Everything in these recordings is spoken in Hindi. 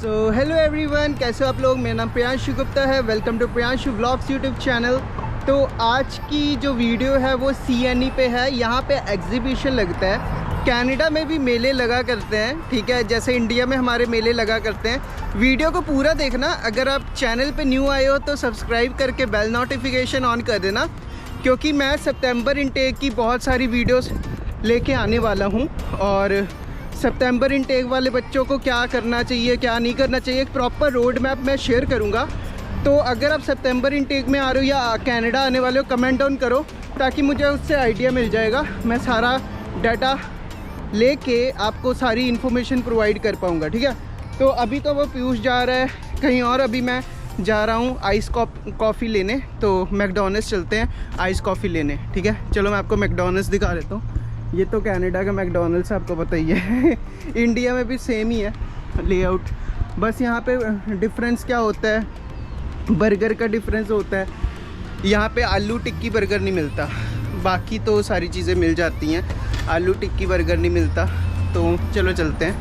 हेलो एवरीवन, कैसे हो आप लोग। मेरा नाम प्रियांशु गुप्ता है। Welcome to Priyanshu vlogs YouTube channel. तो आज की जो वीडियो है वो CNE पे है। यहाँ पे एग्जीबिशन लगता है। कनाडा में भी मेले लगा करते हैं, ठीक है, जैसे इंडिया में हमारे मेले लगा करते हैं। वीडियो को पूरा देखना। अगर आप चैनल पे न्यू आए हो तो सब्सक्राइब करके बेल नोटिफिकेशन ऑन कर देना, क्योंकि मैं सितंबर इनटेक की बहुत सारी वीडियोस लेके आने वाला हूँ। और सितंबर इनटेक वाले बच्चों को क्या करना चाहिए, क्या नहीं करना चाहिए, एक प्रॉपर रोड मैप मैं शेयर करूँगा। तो अगर आप सितंबर इनटेक में आ रहे हो या कनाडा आने वाले हो, कमेंट डाउन करो ताकि मुझे उससे आइडिया मिल जाएगा। मैं सारा डाटा लेके आपको सारी इन्फॉर्मेशन प्रोवाइड कर पाऊँगा, ठीक है। तो अभी तो वो पीयूष जा रहा है कहीं और, अभी मैं जा रहा हूँ आइस कॉफ़ी लेने। तो मैकडॉनल्ड्स चलते हैं आइस कॉफ़ी लेने, ठीक है। चलो मैं आपको मैकडॉनल्ड्स दिखा देता हूँ। ये तो कनाडा का मैकडॉनल्ड्स आपको पता ही है। इंडिया में भी सेम ही है लेआउट, बस यहाँ पे डिफरेंस क्या होता है, बर्गर का डिफरेंस होता है। यहाँ पे आलू टिक्की बर्गर नहीं मिलता, बाकी तो सारी चीज़ें मिल जाती हैं। आलू टिक्की बर्गर नहीं मिलता। तो चलो चलते हैं।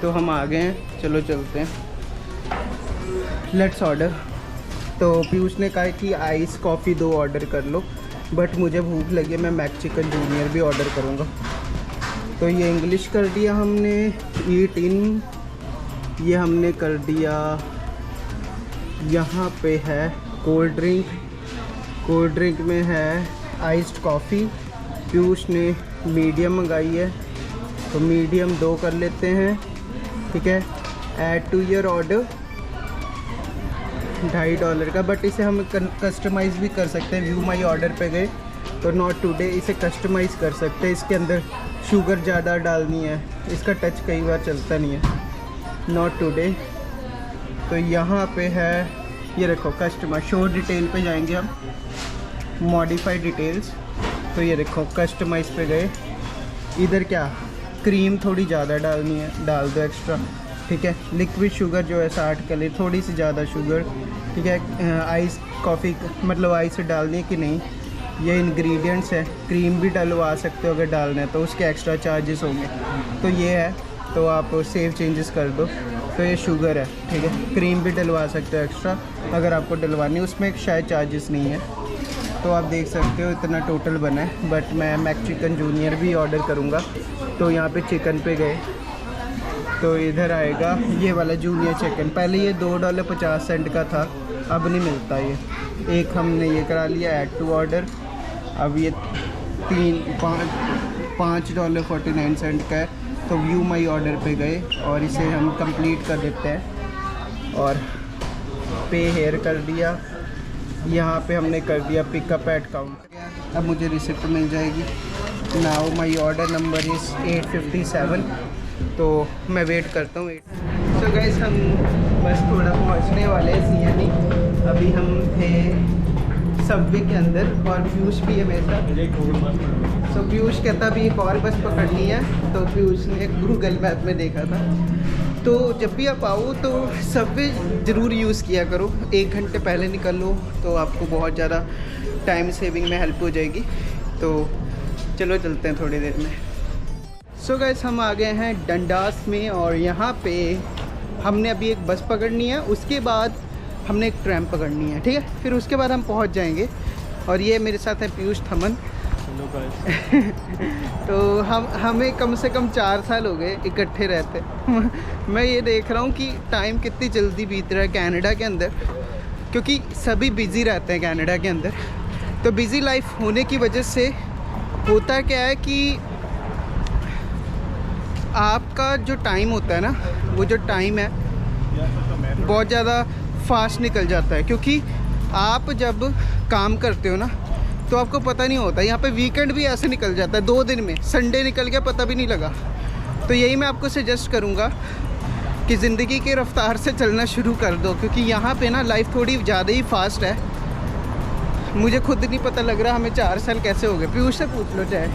तो हम आ गए हैं, चलो चलते हैं। Let's order. तो पीयूष ने कहा कि आइस कॉफ़ी 2 ऑर्डर कर लो, बट मुझे भूख लगी है, मैं मैक चिकन जूनियर भी ऑर्डर करूँगा। तो ये इंग्लिश कर दिया हमने, ईट इन ये हमने कर दिया। यहाँ पे है कोल्ड ड्रिंक में है आइस्ड कॉफ़ी। पीयूष ने मीडियम मंगाई है, तो मीडियम 2 कर लेते हैं, ठीक है। ऐड टू योर ऑर्डर $2.5 का, बट इसे हम कस्टमाइज़ भी कर सकते हैं। व्यू माई ऑर्डर पे गए तो नॉट टुडे इसे कस्टमाइज़ कर सकते हैं। इसके अंदर शुगर ज़्यादा डालनी है, इसका टच कई बार चलता नहीं है। Not today. तो यहाँ पे है, ये रखो कस्टमर शो डिटेल पे जाएंगे हम, मॉडिफाई डिटेल्स। तो ये देखो कस्टमाइज़ पे गए, इधर क्या क्रीम थोड़ी ज़्यादा डालनी है, डाल दो एक्स्ट्रा, ठीक है। लिक्विड शुगर जो है 60 कैलोरी, थोड़ी सी ज़्यादा शुगर, ठीक है। आइस कॉफ़ी मतलब आइस डालनी है कि नहीं, ये इंग्रेडिएंट्स है। क्रीम भी डलवा सकते हो अगर डालना है, तो उसके एक्स्ट्रा चार्जेस होंगे। तो ये है, तो आप सेव चेंजेस कर दो। तो ये शुगर है, ठीक है। क्रीम भी डलवा सकते हो एक्स्ट्रा अगर आपको डलवानी, उसमें शायद चार्जेस नहीं है। तो आप देख सकते हो इतना टोटल बना है। बट मैं मैक चिकन जूनियर भी ऑर्डर करूँगा। तो यहाँ पे चिकन पे गए तो इधर आएगा ये वाला जूनियर चिकन। पहले ये $2.50 का था, अब नहीं मिलता ये। एक हमने ये करा लिया ऐड टू ऑर्डर। अब ये $5.49 का है। तो व्यू माई ऑर्डर पे गए और इसे हम कंप्लीट कर देते हैं और पे हेयर कर दिया। यहाँ पे हमने कर दिया पिकअप एट काउंटर। अब मुझे रिसिप्ट मिल जाएगी। Now my order number is 857। तो मैं वेट करता हूँ। सो गाइस, हम बस थोड़ा पहुँचने वाले हैं CNE। अभी हम थे सबवे के अंदर और पीयूष भी है मेरे साथ। सो पीयूष कहता अभी एक और बस पकड़नी है। तो पीयूष ने गूगल मैप में देखा था। तो जब भी आप आओ तो सबवे ज़रूर यूज़ किया करो। 1 घंटे पहले निकल लो तो आपको बहुत ज़्यादा टाइम सेविंग में हेल्प हो जाएगी। तो चलो चलते हैं थोड़ी देर में। सो गाइस, हम आ गए हैं डंडास में और यहाँ पे हमने अभी एक बस पकड़नी है, उसके बाद हमने एक ट्रैम पकड़नी है, ठीक है। फिर उसके बाद हम पहुँच जाएंगे। और ये मेरे साथ है पीयूष थमन। तो हमें कम से कम 4 साल हो गए इकट्ठे रहते। मैं ये देख रहा हूँ कि टाइम कितनी जल्दी बीत रहा है कनाडा के अंदर, क्योंकि सभी बिज़ी रहते हैं कनाडा के अंदर। तो बिज़ी लाइफ होने की वजह से होता क्या है कि आपका जो टाइम होता है ना, वो जो टाइम है बहुत ज़्यादा फास्ट निकल जाता है। क्योंकि आप जब काम करते हो ना तो आपको पता नहीं होता। यहाँ पे वीकेंड भी ऐसे निकल जाता है, 2 दिन में संडे निकल गया, पता भी नहीं लगा। तो यही मैं आपको सजेस्ट करूँगा कि ज़िंदगी की रफ्तार से चलना शुरू कर दो, क्योंकि यहाँ पे ना लाइफ थोड़ी ज़्यादा ही फास्ट है। मुझे खुद नहीं पता लग रहा हमें 4 साल कैसे हो गए। पीयूष से पूछ लो चाहे।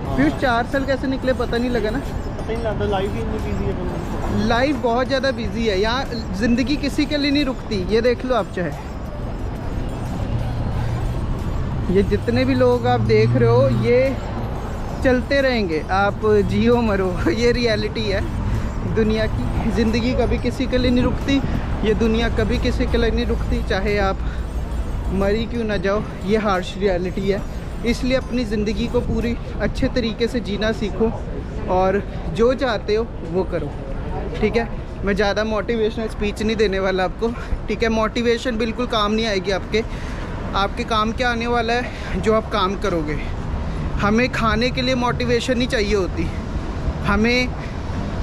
पीयूष 4 साल कैसे निकले पता नहीं लगा ना। लाइफ ही इतनी बिजी है, लाइफ बहुत ज़्यादा बिजी है। यहाँ ज़िंदगी किसी के लिए नहीं रुकती। ये देख लो आप चाहे, ये जितने भी लोग आप देख रहे हो, ये चलते रहेंगे, आप जियो मरो, ये रियलिटी है दुनिया की। ज़िंदगी कभी किसी के लिए नहीं रुकती, ये दुनिया कभी किसी के लिए नहीं रुकती, चाहे आप मरी क्यों ना जाओ, ये हार्श रियलिटी है। इसलिए अपनी ज़िंदगी को पूरी अच्छे तरीके से जीना सीखो और जो चाहते हो वो करो, ठीक है। मैं ज़्यादा मोटिवेशनल स्पीच नहीं देने वाला आपको, ठीक है। मोटिवेशन बिल्कुल काम नहीं आएगी आपके काम क्या आने वाला है, जो आप काम करोगे। हमें खाने के लिए मोटिवेशन नहीं चाहिए होती, हमें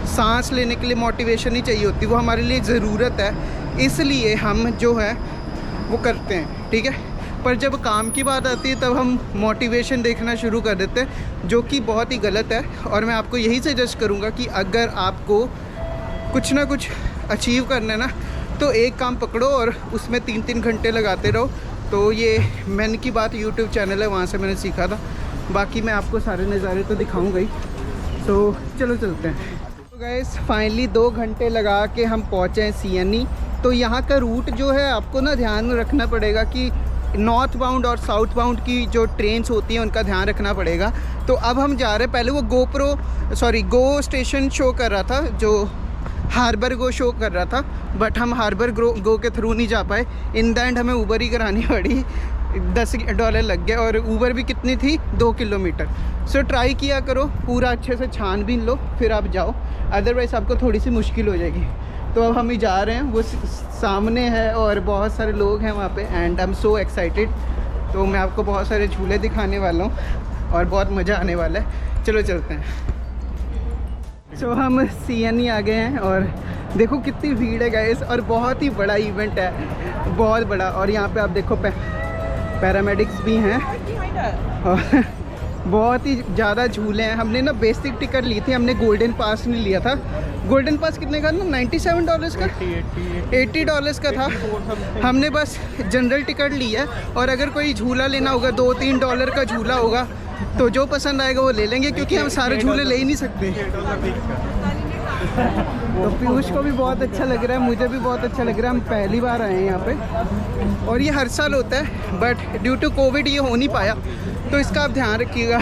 सांस लेने के लिए मोटिवेशन नहीं चाहिए होती, वो हमारे लिए ज़रूरत है, इसलिए हम जो है वो करते हैं, ठीक है। पर जब काम की बात आती है तब हम मोटिवेशन देखना शुरू कर देते हैं, जो कि बहुत ही गलत है। और मैं आपको यही सजेस्ट करूँगा कि अगर आपको कुछ ना कुछ अचीव करना है ना, तो एक काम पकड़ो और उसमें 3-3 घंटे लगाते रहो। तो ये मैन की बात यूट्यूब चैनल है, वहाँ से मैंने सीखा था। बाकी मैं आपको सारे नज़ारे तो दिखाऊंगा ही, तो चलो चलते हैं। तो गाइस फाइनली 2 घंटे लगा के हम पहुँचे हैं CNE। तो यहाँ का रूट जो है आपको ना ध्यान रखना पड़ेगा कि नॉर्थ बाउंड और साउथ बाउंड की जो ट्रेन्स होती हैं उनका ध्यान रखना पड़ेगा। तो अब हम जा रहे हैं, पहले वो गो स्टेशन शो कर रहा था, जो हार्बर गो शो कर रहा था, बट हम हार्बर गो के थ्रू नहीं जा पाए। इन द एंड हमें ऊबर ही करानी पड़ी, $10 लग गए, और ऊबर भी कितनी थी, 2 किलोमीटर। सो ट्राई किया करो, पूरा अच्छे से छानबीन लो फिर आप जाओ, अदरवाइज़ आपको थोड़ी सी मुश्किल हो जाएगी। तो अब हम ही जा रहे हैं, वो सामने है और बहुत सारे लोग हैं वहाँ पे, and I am so excited. तो मैं आपको बहुत सारे झूले दिखाने वाला हूँ और बहुत मज़ा आने वाला है। चलो चलते हैं। सो हम CNE आ गए हैं और देखो कितनी भीड़ है गाइस, और बहुत ही बड़ा इवेंट है, बहुत बड़ा। और यहाँ पे आप देखो पैरामेडिक्स भी हैं और बहुत ही ज़्यादा झूले हैं। हमने ना बेसिक टिकट ली थी, हमने गोल्डन पास नहीं लिया था। गोल्डन पास कितने का ना, $97 का, $80 का था। हमने बस जनरल टिकट ली है, और अगर कोई झूला लेना होगा, $2-3 का झूला होगा, तो जो पसंद आएगा वो ले लेंगे, क्योंकि हम सारे झूले ले ही नहीं सकते। तो पीयूष को भी बहुत अच्छा लग रहा है, मुझे भी बहुत अच्छा लग रहा है। हम पहली बार आए हैं यहाँ पे, और ये हर साल होता है, बट ड्यू टू कोविड ये हो नहीं पाया, तो इसका आप ध्यान रखिएगा।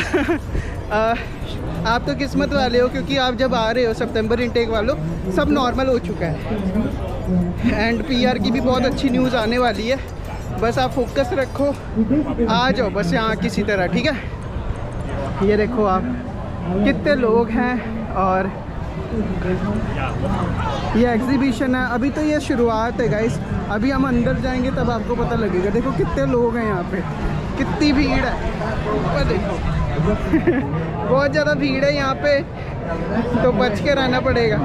आप तो किस्मत वाले हो, क्योंकि आप जब आ रहे हो सितंबर इनटेक वालों, सब नॉर्मल हो चुका है, एंड PR की भी बहुत अच्छी न्यूज़ आने वाली है। बस आप फोकस रखो, आ जाओ बस यहाँ किसी तरह, ठीक है। ये देखो आप कितने लोग हैं, और ये एग्जीबिशन है। अभी तो ये शुरुआत है गाइस, अभी हम अंदर जाएंगे तब आपको पता लगेगा। देखो कितने लोग हैं यहाँ पे, कितनी भीड़ है, ऊपर देखो। बहुत ज़्यादा भीड़ है यहाँ पे, तो बच के रहना पड़ेगा।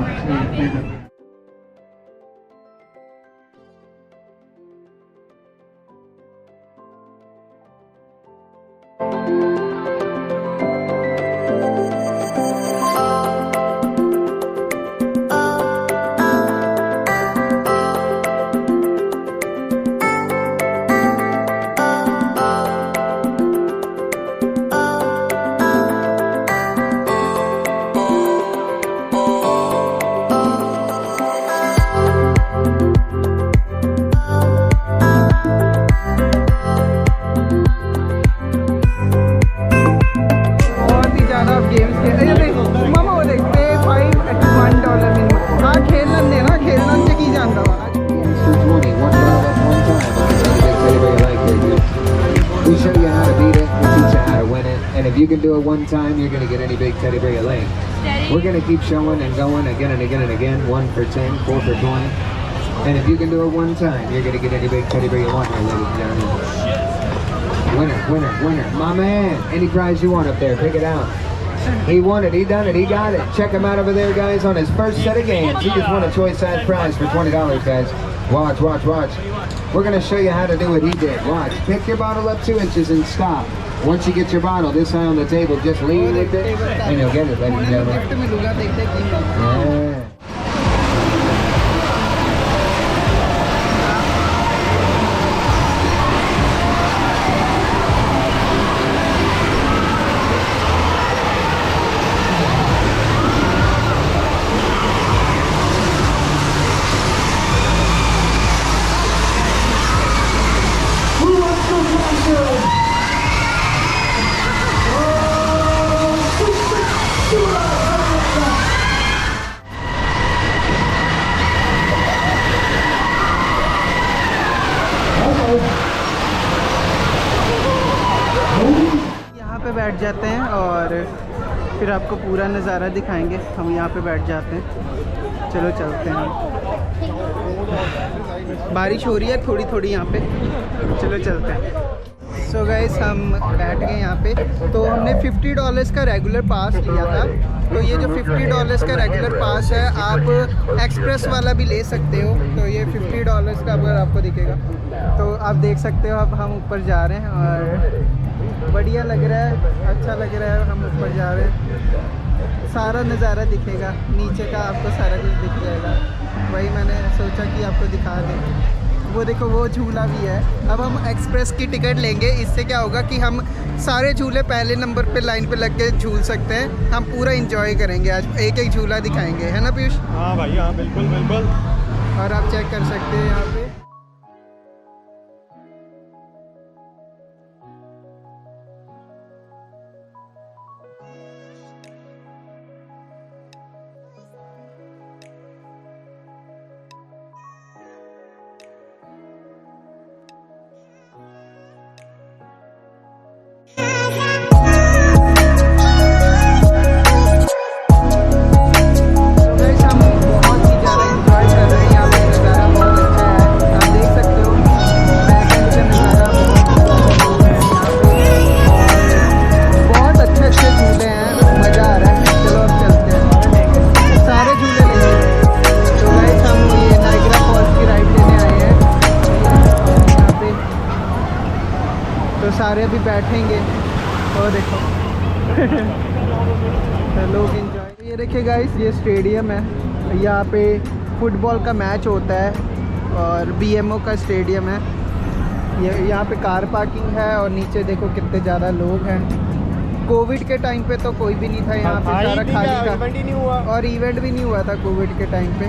If you can do it one time, you're going to get any big teddy bear you like. We're going to keep showing and going again and again and again. 1 for 10, 4 for 20. And if you can do it one time, you're going to get any big teddy bear you want here, ladies and gentlemen. Winner, winner, winner. My man, any prize you want up there, pick it out. He won it, he done it, he got it. Check him out over there, guys, on his first set of games. He just won a choice size prize for $20, guys. Watch, watch, watch. We're going to show you how to do what he did. Watch. Pick your bottle up 2 inches and stop. Once you get your bottle this high on the table, just lean with it, and you'll get it, ladies and gentlemen. Yeah. Who wants to पे बैठ जाते हैं और फिर आपको पूरा नज़ारा दिखाएंगे। हम यहाँ पे बैठ जाते हैं, चलो चलते हैं। बारिश हो रही है थोड़ी थोड़ी यहाँ पे, चलो चलते हैं। सो गाइस हम बैठ गए यहाँ पे। तो हमने $50 का रेगुलर पास लिया था। तो ये जो $50 का रेगुलर पास है, आप एक्सप्रेस वाला भी ले सकते हो। तो ये $50 का अगर आपको दिखेगा तो आप देख सकते हो। अब हम ऊपर जा रहे हैं और बढ़िया लग रहा है, अच्छा लग रहा है। हम ऊपर जा रहे हैं, सारा नज़ारा दिखेगा, नीचे का आपको सारा कुछ दिख जाएगा। वही मैंने सोचा कि आपको दिखा दें। वो देखो वो झूला भी है। अब हम एक्सप्रेस की टिकट लेंगे, इससे क्या होगा कि हम सारे झूले पहले नंबर पे लाइन पे लग के झूल सकते हैं। हम पूरा एंजॉय करेंगे आज, एक एक झूला दिखाएंगे, है ना पीयूष? हाँ भाई हाँ, बिल्कुल बिल्कुल। और आप चेक कर सकते हैं यहाँ पे। तो सारे अभी बैठेंगे और देखो लोग एंजॉय। ये देखिए गाइस, ये स्टेडियम है, यहाँ पे फुटबॉल का मैच होता है और BMO का स्टेडियम है। ये यहाँ पे कार पार्किंग है और नीचे देखो कितने ज़्यादा लोग हैं। कोविड के टाइम पे तो कोई भी नहीं था यहाँ पे, सारा खाली था और इवेंट भी नहीं हुआ था कोविड के टाइम पे।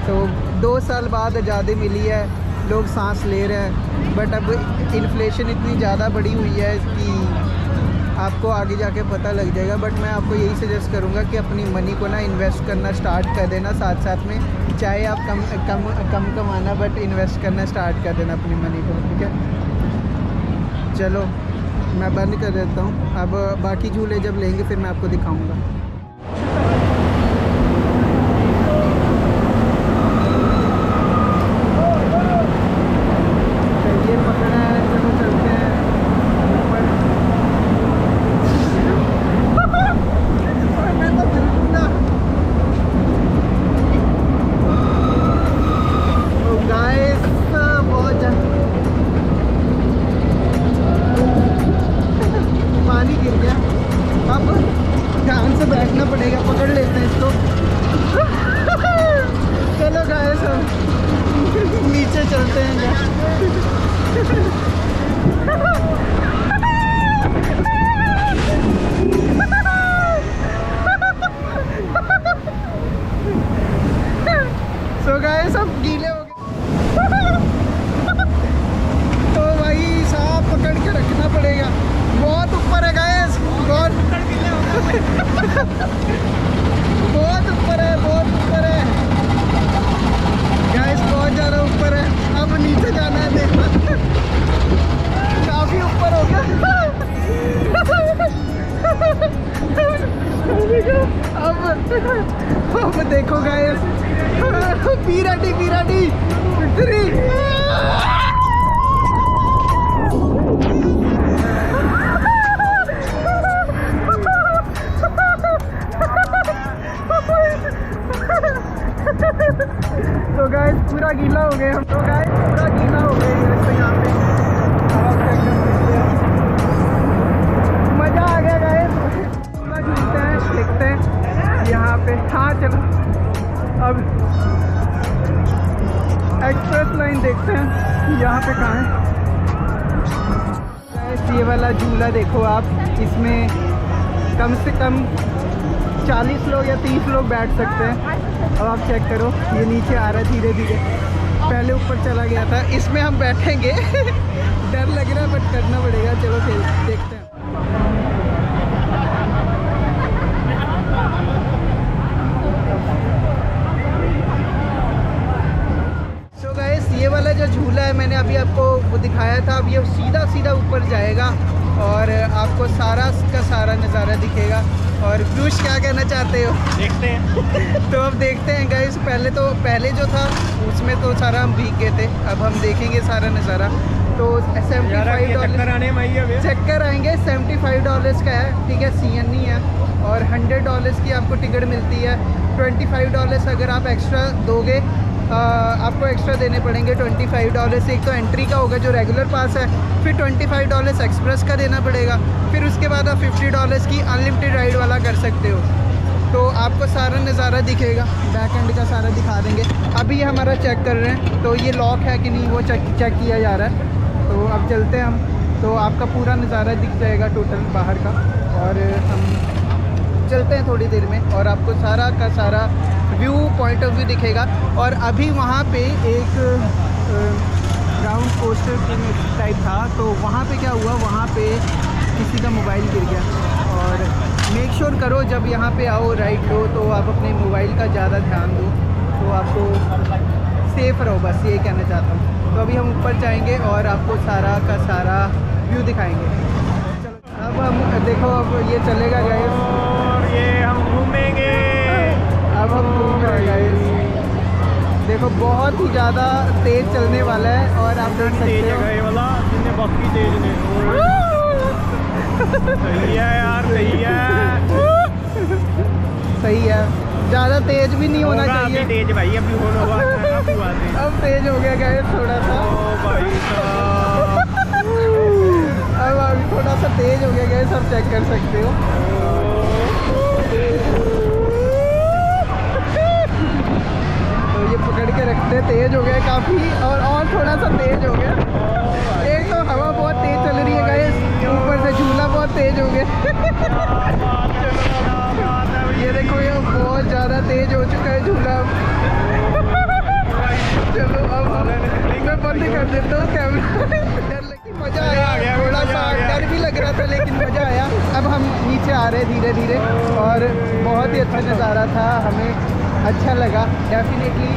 तो 2 साल बाद आज़ादी मिली है, लोग सांस ले रहे हैं। बट अब इन्फ्लेशन इतनी ज़्यादा बढ़ी हुई है कि आपको आगे जाके पता लग जाएगा। बट मैं आपको यही सजेस्ट करूँगा कि अपनी मनी को ना इन्वेस्ट करना स्टार्ट कर देना साथ साथ में। चाहे आप कम कमाना, बट इन्वेस्ट करना स्टार्ट कर देना अपनी मनी को, ठीक है? चलो मैं बंद कर देता हूँ। अब बाकी झूले जब लेंगे फिर मैं आपको दिखाऊँगा। बैठना पड़ेगा, पकड़ लेते हैं इसको। चलो गाइस हम नीचे चलते हैं। सो गाइस हम गीले हो गए तो भाई साहब पकड़ के रखना पड़ेगा। बहुत ऊपर है गाइस, बहुत बहुत ऊपर है, बहुत ऊपर है गाइस, बहुत ज़्यादा ऊपर है। अब नीचे जाना है, देखो काफ़ी ऊपर हो गया। अब देखो गाइस, पीराटी 3 तो गाइस पूरा गीला हो गए हम। तो गाइस पूरा गीला हो गए यहाँ पे। मज़ा आ गया गाइस, पूरा झूलते हैं, देखते हैं यहाँ पे। हाँ चलो अब एक्सप्रेस लाइन देखते हैं यहाँ पे कहाँ है। गाइस ये वाला झूला देखो आप, इसमें कम से कम 40 लोग या 30 लोग बैठ सकते हैं। अब आप चेक करो, ये नीचे आ रहा है धीरे धीरे, पहले ऊपर चला गया था। इसमें हम बैठेंगे डर लग रहा है बट करना पड़ेगा। चलो फिर देखते हैं। सो गाइस ये वाला जो झूला है मैंने अभी आपको वो दिखाया था, अब ये सीधा सीधा ऊपर जाएगा और आपको सारा का सारा नज़ारा दिखेगा। और पीयूष क्या कहना चाहते हो? देखते हैं। तो अब देखते हैं गाइस। पहले जो था उसमें तो सारा हम भीग गए थे, अब हम देखेंगे सारा नज़ारा। तो $75 चक्कर आएंगे। $75 का है, ठीक है, CNE है। और $100 की आपको टिकट मिलती है। $25 अगर आप एक्स्ट्रा दोगे, आपको एक्स्ट्रा देने पड़ेंगे $25। एक तो एंट्री का होगा जो रेगुलर पास है, फिर $25 एक्सप्रेस का देना पड़ेगा, फिर उसके बाद आप $50 की अनलिमिटेड राइड वाला कर सकते हो। तो आपको सारा नज़ारा दिखेगा, बैक एंड का सारा दिखा देंगे। अभी ये हमारा चेक कर रहे हैं, तो ये लॉक है कि नहीं वो चेक किया जा रहा है। तो अब चलते हैं हम, तो आपका पूरा नज़ारा दिख जाएगा टोटल बाहर का। और हम चलते हैं थोड़ी देर में और आपको सारा का सारा व्यू, पॉइंट ऑफ व्यू दिखेगा। और अभी वहाँ पे एक ग्राउंड कोस्टर टाइप था, तो वहाँ पे क्या हुआ, वहाँ पे किसी का मोबाइल गिर गया। और मेक श्योर करो जब यहाँ पे आओ राइड लो तो आप अपने मोबाइल का ज़्यादा ध्यान दो, तो आपको सेफ़ रहो, बस ये कहना चाहता हूँ। तो अभी हम ऊपर जाएंगे और आपको सारा का सारा व्यू दिखाएंगे। चलो अब हम देखो, अब ये चलेगा गाइस और ये हम घूमेंगे। अब हम घूम रहे गाइस। देखो बहुत ही ज़्यादा तेज़ चलने वाला है और आप देख सकते तेज हो। है वाला, जिन्हें बाकी तेज ने। सही है यार, सही है। सही है, ज़्यादा तेज़ भी नहीं होना चाहिए। अभी तेज भाई, अभी होगा। अब तेज़ हो गया गाइस थोड़ा सा। ओ भाई साहब, अब अभी थोड़ा सा तेज़ हो गया गाइस, आप चेक कर सकते हो। तो ये पकड़ के रखते हैं, तेज़ हो गया काफ़ी, और थोड़ा सा तेज़ हो गया। एक तो हवा बहुत तेज़ चल रही है गाइस, ऊपर से झूला बहुत तेज़ हो गया। ये देखो, ये बहुत ज़्यादा तेज़ हो चुका है झूला। चलो अब मैं बंद कर देता हूँ कैमरा। मज़ा आया, थोड़ा सा डर भी लग रहा था लेकिन मज़ा आया। अब हम नीचे आ रहे धीरे धीरे और बहुत ही अच्छा नज़ारा था, हमें अच्छा लगा, डेफिनेटली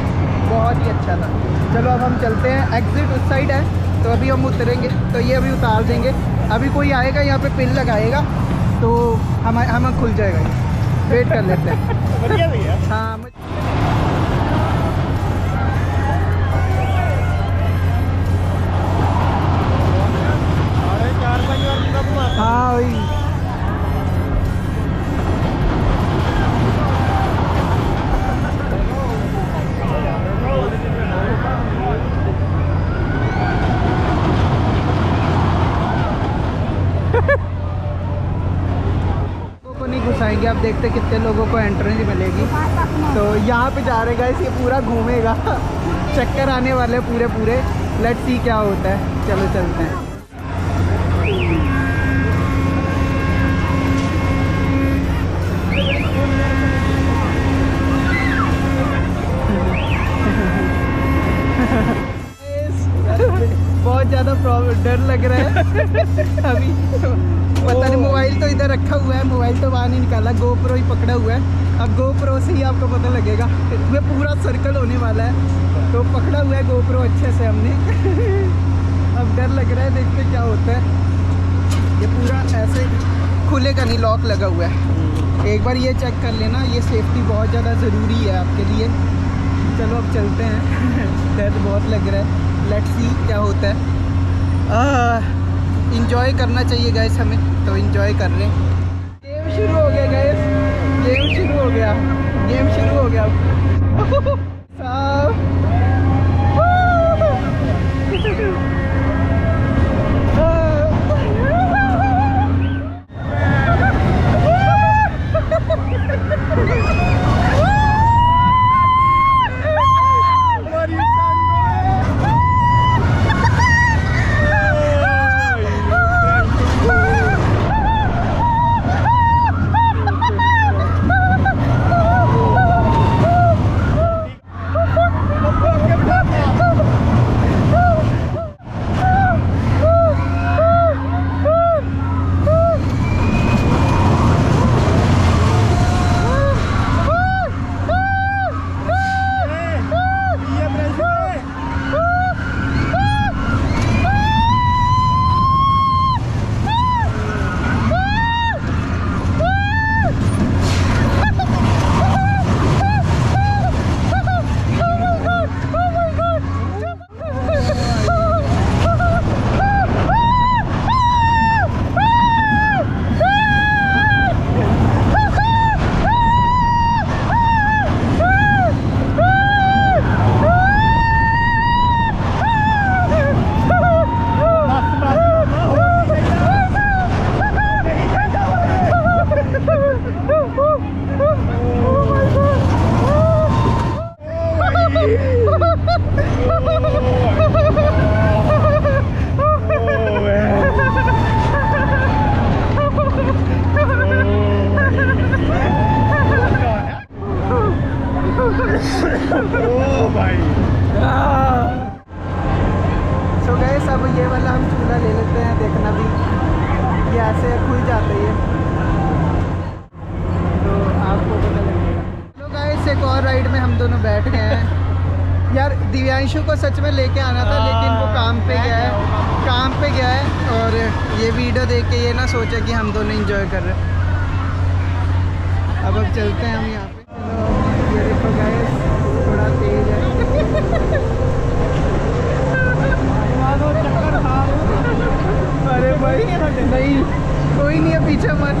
बहुत ही अच्छा था। चलो अब हम चलते हैं, एग्ज़िट उस साइड है, तो अभी हम उतरेंगे, तो ये अभी उतार देंगे। अभी कोई आएगा यहाँ पे पिन लगाएगा तो हम खुल जाएगा, वेट कर लेते हैं। बढ़िया भैया। हाँ हाँ वही। को नहीं घुसाएंगे, आप देखते कितने लोगों को एंट्रेंस मिलेगी। तो यहाँ पे जा रहे गाइस, ये पूरा घूमेगा। चक्कर आने वाले पूरे। लेट्स सी क्या होता है, चलो चलते हैं। बहुत ज़्यादा डर लग रहा है। अभी पता नहीं, मोबाइल तो इधर रखा हुआ है, मोबाइल तो बाहर नहीं निकाला, गोप्रो ही पकड़ा हुआ है। अब गोप्रो से ही आपको पता लगेगा, इसमें पूरा सर्कल होने वाला है, तो पकड़ा हुआ है गोप्रो अच्छे से हमने। अब डर लग रहा है, देखते क्या होता है। ये पूरा ऐसे खुलेगा नहीं, लॉक लगा हुआ है। एक बार ये चेक कर लेना, ये सेफ्टी बहुत ज़्यादा ज़रूरी है आपके लिए। चलो अब चलते हैं। डर बहुत लग रहा है, लेट्स सी क्या होता है। इंजॉय करना चाहिए गाइस हमें, तो इंजॉय कर रहे हैं। गेम शुरू हो गया गाइस, गेम शुरू हो गया। दिव्यांशु को सच में लेके आना था, लेकिन वो काम पे गया है और ये वीडियो देख के ये ना सोचा कि हम दोनों एंजॉय कर रहे हैं। अब चलते हैं हम यहाँ पे। चलो ये देखो गाइस, थोड़ा तेज है। अरे भाई नहीं, कोई नहीं है पीछे मत।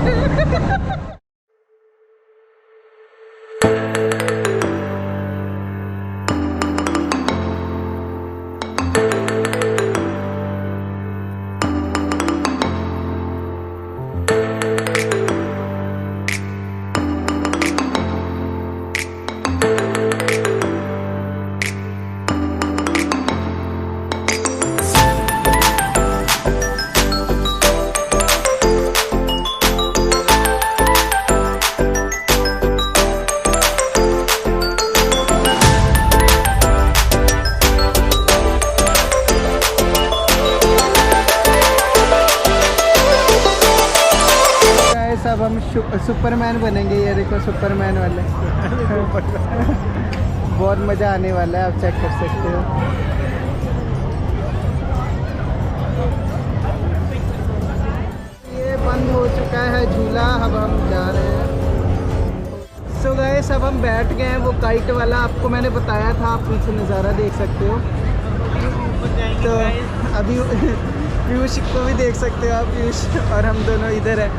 अब हम सुपरमैन बनेंगे। ये देखो सुपरमैन वाले बहुत मज़ा आने वाला है, आप चेक कर सकते हो। ये बंद हो चुका है झूला, अब हम जा रहे हैं। सो गाइस अब हम बैठ गए हैं वो काइट वाला, आपको मैंने बताया था, आप पीछे नज़ारा देख सकते हो। तो अभी पीयूष को भी देख सकते हो आप, पीयूष और हम दोनों इधर है।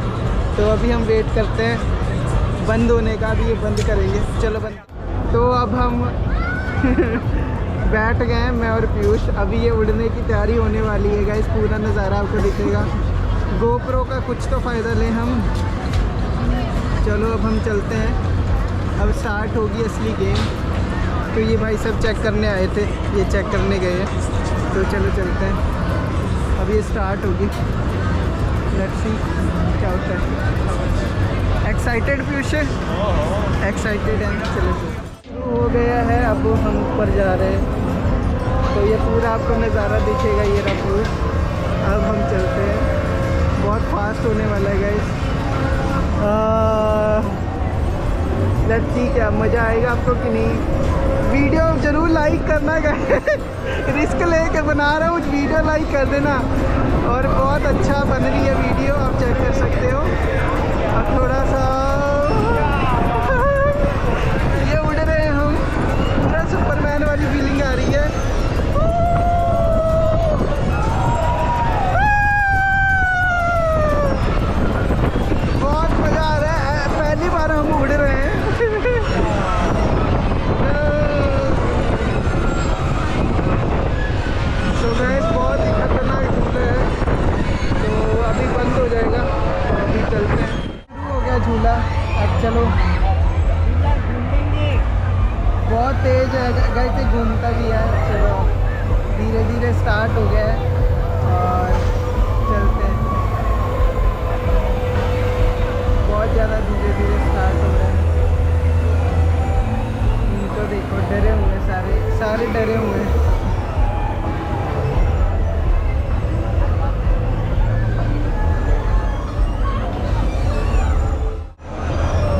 तो अभी हम वेट करते हैं बंद होने का, अभी ये बंद करेंगे। चलो बंद। तो अब हम बैठ गए हैं मैं और पीयूष, अभी ये उड़ने की तैयारी होने वाली है गाइस। पूरा नज़ारा आपको दिखेगा। गोप्रो का कुछ तो फ़ायदा लें हम। चलो अब हम चलते हैं, अब स्टार्ट होगी असली गेम। तो ये भाई सब चेक करने आए थे, ये चेक करने गए हैं। तो चलो चलते हैं, अब ये स्टार्ट होगी। लेट्स सी क्या होता है। एक्साइटेड पीयूष? एक्साइटेड है। चलो शुरू हो गया है, अब हम ऊपर जा रहे हैं। तो ये पूरा आपको नज़ारा दिखेगा, ये रहा पीयूष। अब हम चलते हैं, बहुत फास्ट होने वाला है गाइस। लेट्स सी क्या मज़ा आएगा आपको कि नहीं। वीडियो ज़रूर लाइक करना गाइस, रिस्क लेके बना रहा हूँ, वीडियो लाइक कर देना। और बहुत अच्छा बन रही है वीडियो, आप चेक कर सकते हो। अब थोड़ा सा ये उड़ रहे हैं हम, पूरा सुपरमैन वाली फीलिंग आ रही है। बहुत मज़ा आ रहा है, पहली बार हम उड़ रहे हैं। तो गाइस बहुत ही खतरनाक झूला है, तो अभी बंद हो जाएगा। तो अभी चलते हैं, शुरू हो गया झूला। अब चलो, बहुत तेज है गाइस, से घूमता भी है। चलो धीरे धीरे स्टार्ट हो गया है और चलते हैं। बहुत ज़्यादा धीरे धीरे स्टार्ट हो रहा है। इनको देखो डरे हुए, सारे डरे हुए हैं।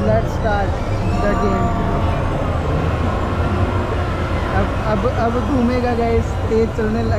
Let's start the game. अब घूमेगा गाइस, तेज चलने लग।